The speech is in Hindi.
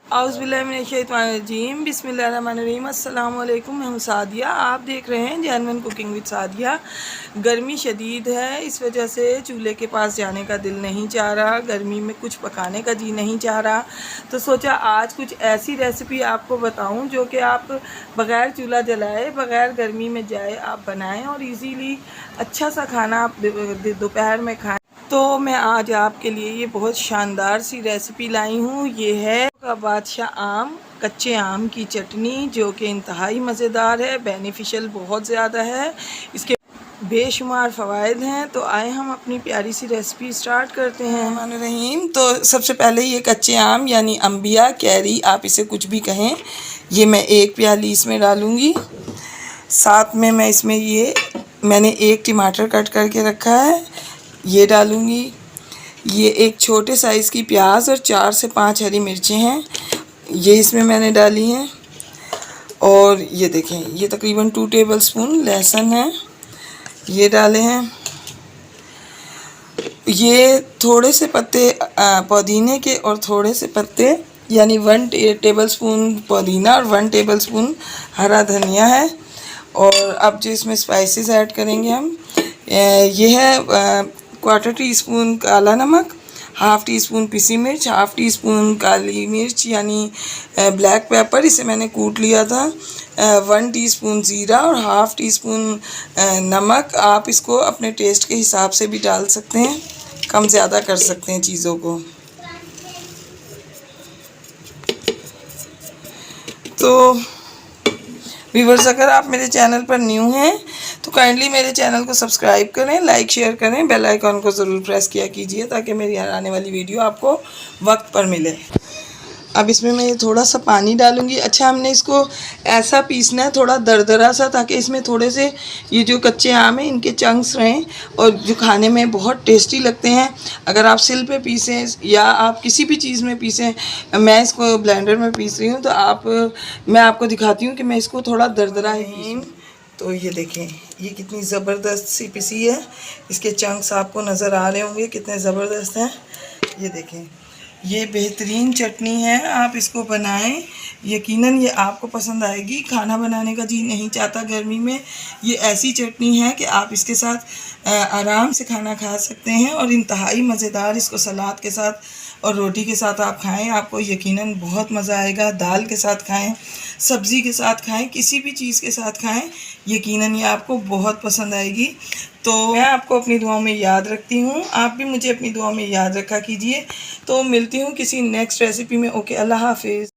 औज़ुबिल्लाहिमिनश्शैतानिर्रजीम बिस्मिल्लाहिर्रहमानिर्रहीम। अस्सलाम वालेकुम। मैं हूँ सादिया, आप देख रहे हैं जेन्युइन कुकिंग विद सादिया। गर्मी शदीद है, इस वजह से चूल्हे के पास जाने का दिल नहीं चाह रहा, गर्मी में कुछ पकाने का जी नहीं चाह रहा। तो सोचा आज कुछ ऐसी रेसिपी आपको बताऊं जो कि आप बग़ैर चूल्हा जलाए, बग़ैर गर्मी में जाए आप बनाएं और इजीली अच्छा सा खाना आप दोपहर में खाएं। तो मैं आज आपके लिए ये बहुत शानदार सी रेसिपी लाई हूँ। ये है का बादशाह आम, कच्चे आम की चटनी, जो कि इंतहाई मज़ेदार है, बेनिफिशियल बहुत ज़्यादा है, इसके बेशुमार फ़वाइद हैं। तो आए हम अपनी प्यारी सी रेसिपी स्टार्ट करते हैं। रहीम। तो सबसे पहले ये कच्चे आम यानी अम्बिया, कैरी, आप इसे कुछ भी कहें, ये मैं एक प्याली इसमें डालूँगी। साथ में मैं इसमें मैंने एक टमाटर कट करके रखा है, ये डालूँगी। ये एक छोटे साइज़ की प्याज और 4 से 5 हरी मिर्चें हैं, ये इसमें मैंने डाली हैं। और ये देखें, ये तकरीबन 2 टेबलस्पून लहसुन है, ये डाले हैं। ये थोड़े से पत्ते पुदीने के और थोड़े से पत्ते यानी 1 टेबलस्पून पुदीना और 1 टेबलस्पून हरा धनिया है। और अब जो इसमें स्पाइसेस ऐड करेंगे हम, ये है 1/4 टीस्पून काला नमक, 1/2 टीस्पून पिसी मिर्च, 1/2 टीस्पून काली मिर्च यानी ब्लैक पेपर, इसे मैंने कूट लिया था, 1 टीस्पून ज़ीरा और 1/2 टीस्पून नमक। आप इसको अपने टेस्ट के हिसाब से भी डाल सकते हैं, कम ज़्यादा कर सकते हैं चीज़ों को। तो व्यूअर्स, अगर आप मेरे चैनल पर न्यू हैं तो काइंडली मेरे चैनल को सब्सक्राइब करें, लाइक शेयर करें, बेल आइकॉन को ज़रूर प्रेस किया कीजिए ताकि मेरी आने वाली वीडियो आपको वक्त पर मिले। अब इसमें मैं ये थोड़ा सा पानी डालूंगी। अच्छा, हमने इसको ऐसा पीसना है थोड़ा दरदरा सा, ताकि इसमें थोड़े से ये जो कच्चे आम हैं इनके चंक्स रहें और जो खाने में बहुत टेस्टी लगते हैं। अगर आप सिल पे पीसें या आप किसी भी चीज़ में पीसें, मैं इसको ब्लेंडर में पीस रही हूँ, तो मैं आपको दिखाती हूँ कि मैं इसको थोड़ा दरदरा ही पीसूँ। तो ये देखें, ये कितनी ज़बरदस्त सी पिसी है, इसके चंक्स आपको नज़र आ रहे होंगे कितने ज़बरदस्त हैं। ये देखें, ये बेहतरीन चटनी है, आप इसको बनाएं, यकीनन ये आपको पसंद आएगी। खाना बनाने का जी नहीं चाहता गर्मी में, ये ऐसी चटनी है कि आप इसके साथ आराम से खाना खा सकते हैं और इंतहाई मज़ेदार। इसको सलाद के साथ और रोटी के साथ आप खाएं, आपको यकीनन बहुत मज़ा आएगा। दाल के साथ खाएं, सब्ज़ी के साथ खाएं, किसी भी चीज़ के साथ खाएं, यकीनन ये आपको बहुत पसंद आएगी। तो मैं आपको अपनी दुआओं में याद रखती हूँ, आप भी मुझे अपनी दुआओं में याद रखा कीजिए। तो मिलती हूँ किसी नेक्स्ट रेसिपी में। ओके, अल्लाह हाफिज़।